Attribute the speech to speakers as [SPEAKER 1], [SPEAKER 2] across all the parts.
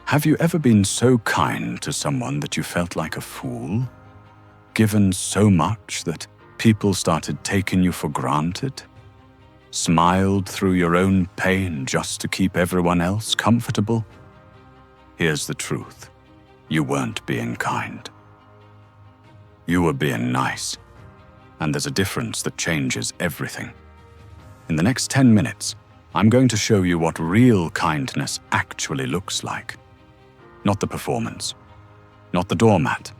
[SPEAKER 1] Have you ever been so kind to someone that you felt like a fool? Given so much that people started taking you for granted? Smiled through your own pain just to keep everyone else comfortable? Here's the truth. You weren't being kind. You were being nice. And there's a difference that changes everything. In the next 10 minutes, I'm going to show you what real kindness actually looks like. Not the performance, not the doormat,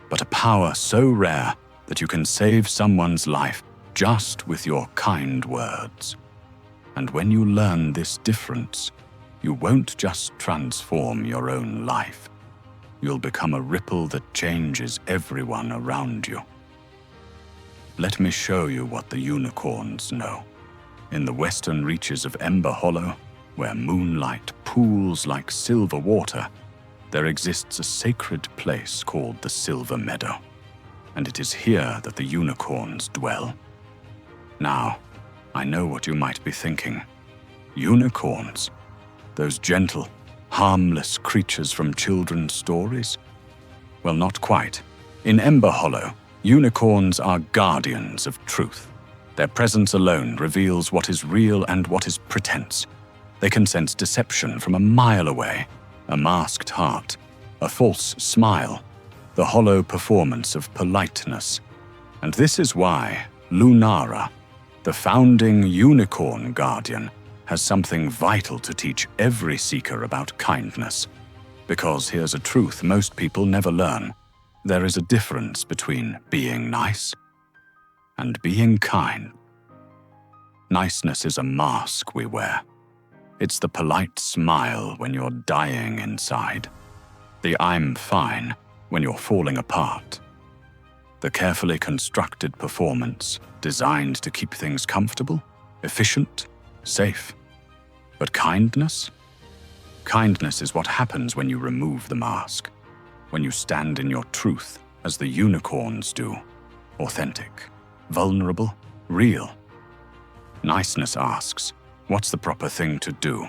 [SPEAKER 1] but a power so rare that you can save someone's life just with your kind words. And when you learn this difference, you won't just transform your own life. You'll become a ripple that changes everyone around you. Let me show you what the unicorns know. In the western reaches of Emberhollow, where moonlight pools like silver water, there exists a sacred place called the Silver Meadow, and it is here that the unicorns dwell. Now, I know what you might be thinking. Unicorns? Those gentle, harmless creatures from children's stories? Well, not quite. In Emberhollow, unicorns are guardians of truth. Their presence alone reveals what is real and what is pretense. They can sense deception from a mile away, a masked heart, a false smile, the hollow performance of politeness. And this is why Lunara, the founding unicorn guardian, has something vital to teach every seeker about kindness. Because here's a truth most people never learn. There is a difference between being nice and being kind. Niceness is a mask we wear. It's the polite smile when you're dying inside. The I'm fine when you're falling apart. The carefully constructed performance designed to keep things comfortable, efficient, safe. But kindness? Kindness is what happens when you remove the mask, when you stand in your truth as the unicorns do, authentic, vulnerable, real. Niceness asks, what's the proper thing to do?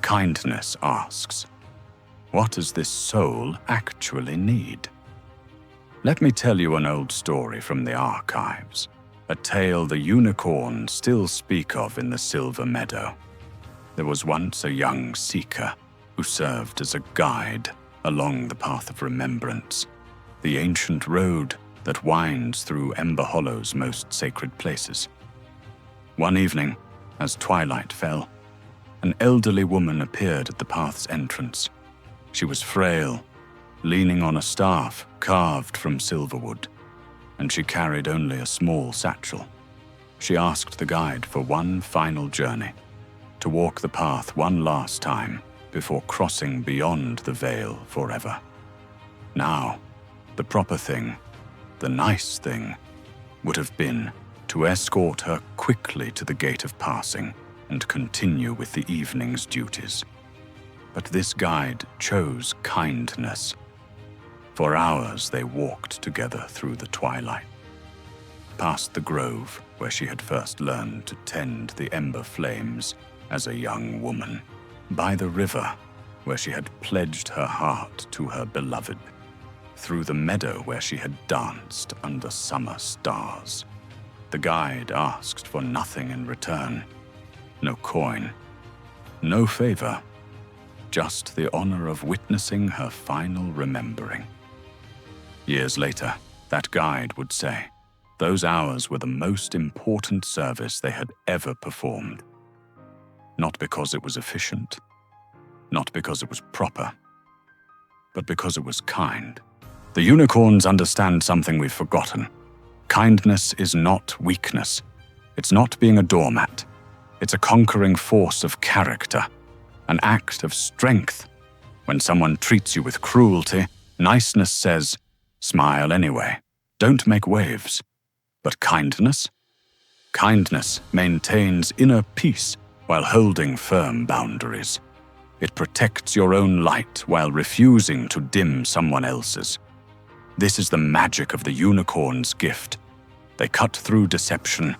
[SPEAKER 1] Kindness asks, what does this soul actually need? Let me tell you an old story from the archives, a tale the unicorns still speak of in the Silver Meadow. There was once a young seeker who served as a guide along the path of remembrance, the ancient road that winds through Emberhollow's most sacred places. One evening, as twilight fell, an elderly woman appeared at the path's entrance. She was frail, leaning on a staff carved from silverwood, and she carried only a small satchel. She asked the guide for one final journey, to walk the path one last time before crossing beyond the veil forever. Now, the proper thing, the nice thing, would have been to escort her quickly to the gate of passing and continue with the evening's duties. But this guide chose kindness. For hours they walked together through the twilight, past the grove where she had first learned to tend the ember flames as a young woman, by the river where she had pledged her heart to her beloved, through the meadow where she had danced under summer stars. The guide asked for nothing in return, no coin, no favor, just the honor of witnessing her final remembering. Years later, that guide would say, those hours were the most important service they had ever performed. Not because it was efficient, not because it was proper, but because it was kind. The unicorns understand something we've forgotten. Kindness is not weakness. It's not being a doormat. It's a conquering force of character, an act of strength. When someone treats you with cruelty, niceness says, smile anyway, don't make waves. But kindness? Kindness maintains inner peace while holding firm boundaries. It protects your own light while refusing to dim someone else's. This is the magic of the unicorn's gift. They cut through deception,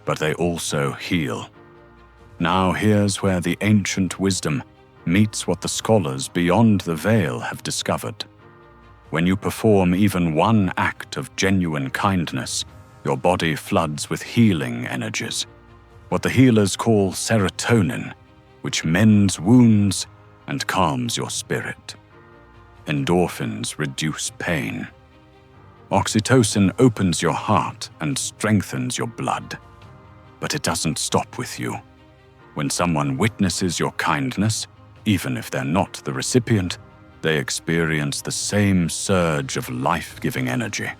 [SPEAKER 1] but they also heal. Now here's where the ancient wisdom, meets what the scholars beyond the veil have discovered. When you perform even one act of genuine kindness, your body floods with healing energies, what the healers call serotonin, which mends wounds and calms your spirit. Endorphins reduce pain. Oxytocin opens your heart and strengthens your blood. But it doesn't stop with you. When someone witnesses your kindness, even if they're not the recipient, they experience the same surge of life-giving energy,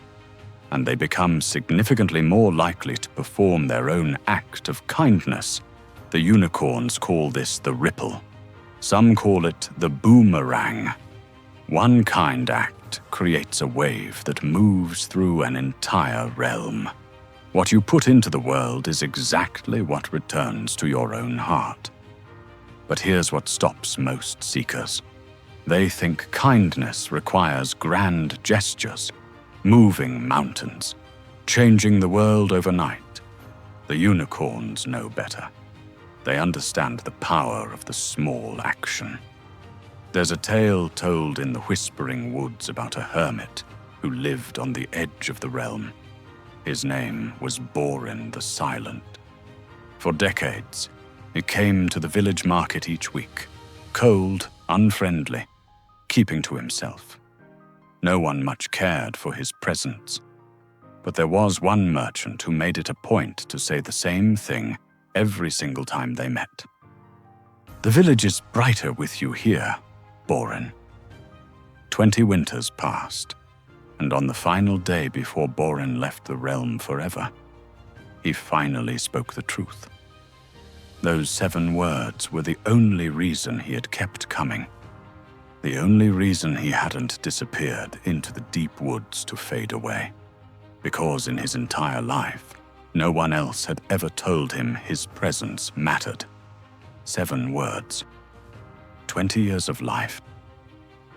[SPEAKER 1] and they become significantly more likely to perform their own act of kindness. The unicorns call this the ripple. Some call it the boomerang. One kind act creates a wave that moves through an entire realm. What you put into the world is exactly what returns to your own heart. But here's what stops most seekers. They think kindness requires grand gestures, moving mountains, changing the world overnight. The unicorns know better. They understand the power of the small action. There's a tale told in the Whispering Woods about a hermit who lived on the edge of the realm. His name was Borin the Silent. For decades, he came to the village market each week, cold, unfriendly, keeping to himself. No one much cared for his presence, but there was one merchant who made it a point to say the same thing every single time they met. "The village is brighter with you here, Borin." 20 winters passed, and on the final day before Borin left the realm forever, he finally spoke the truth. Those 7 words were the only reason he had kept coming, the only reason he hadn't disappeared into the deep woods to fade away, because in his entire life, no one else had ever told him his presence mattered. 7 words. 20 years of life.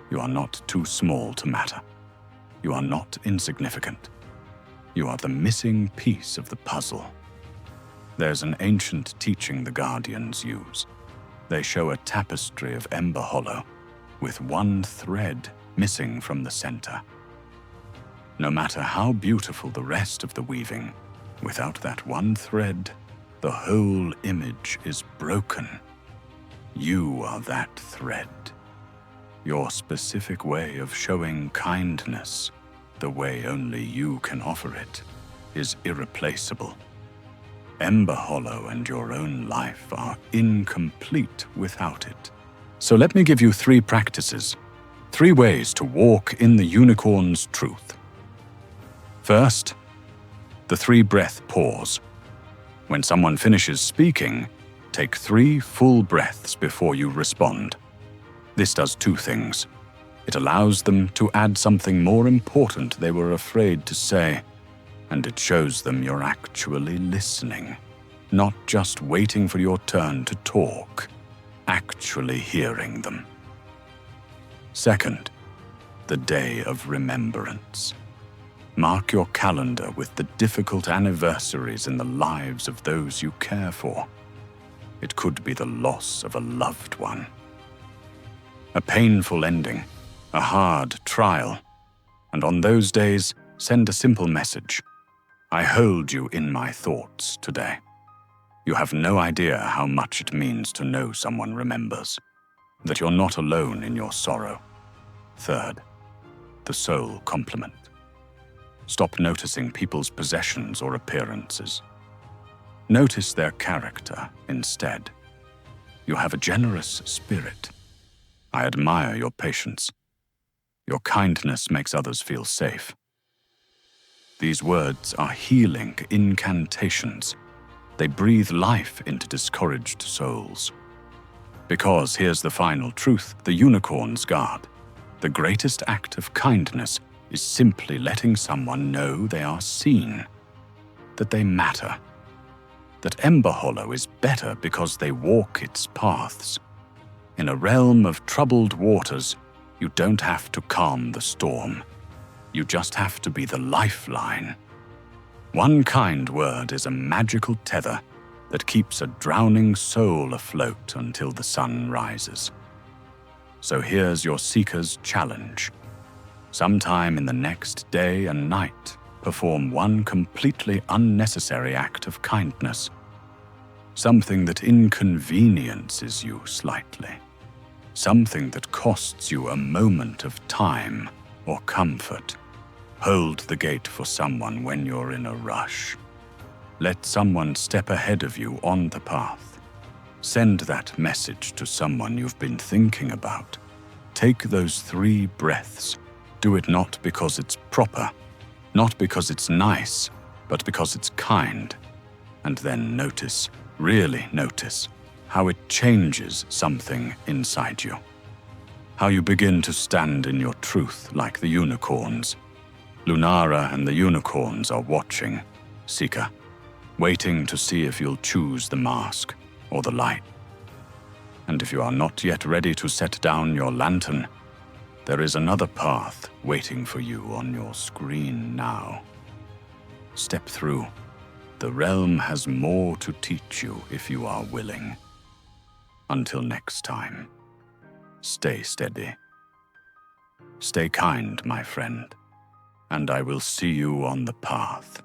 [SPEAKER 1] You are not too small to matter. You are not insignificant. You are the missing piece of the puzzle. There's an ancient teaching the Guardians use. They show a tapestry of Emberhollow, with one thread missing from the center. No matter how beautiful the rest of the weaving, without that one thread, the whole image is broken. You are that thread. Your specific way of showing kindness, the way only you can offer it, is irreplaceable. Emberhollow and your own life are incomplete without it. So let me give you 3 practices, 3 ways to walk in the unicorn's truth. First, the 3-breath pause. When someone finishes speaking, take 3 full breaths before you respond. This does 2 things. It allows them to add something more important they were afraid to say, and it shows them you're actually listening, not just waiting for your turn to talk, actually hearing them. Second, the day of remembrance. Mark your calendar with the difficult anniversaries in the lives of those you care for. It could be the loss of a loved one, a painful ending, a hard trial, and on those days, send a simple message. I hold you in my thoughts today. You have no idea how much it means to know someone remembers, that you're not alone in your sorrow. Third, the soul compliment. Stop noticing people's possessions or appearances. Notice their character instead. You have a generous spirit. I admire your patience. Your kindness makes others feel safe. These words are healing incantations. They breathe life into discouraged souls. Because here's the final truth the unicorns guard. The greatest act of kindness is simply letting someone know they are seen, that they matter, that Emberhollow is better because they walk its paths. In a realm of troubled waters, you don't have to calm the storm. You just have to be the lifeline. One kind word is a magical tether that keeps a drowning soul afloat until the sun rises. So here's your seeker's challenge. Sometime in the next day and night, perform one completely unnecessary act of kindness. Something that inconveniences you slightly. Something that costs you a moment of time or comfort. Hold the gate for someone when you're in a rush. Let someone step ahead of you on the path. Send that message to someone you've been thinking about. Take those 3 breaths. Do it not because it's proper, not because it's nice, but because it's kind. And then notice, really notice, how it changes something inside you. How you begin to stand in your truth like the unicorns. Lunara and the unicorns are watching, Seeker, waiting to see if you'll choose the mask or the light. And if you are not yet ready to set down your lantern, there is another path waiting for you on your screen now. Step through. The realm has more to teach you if you are willing. Until next time, stay steady. Stay kind, my friend, and I will see you on the path.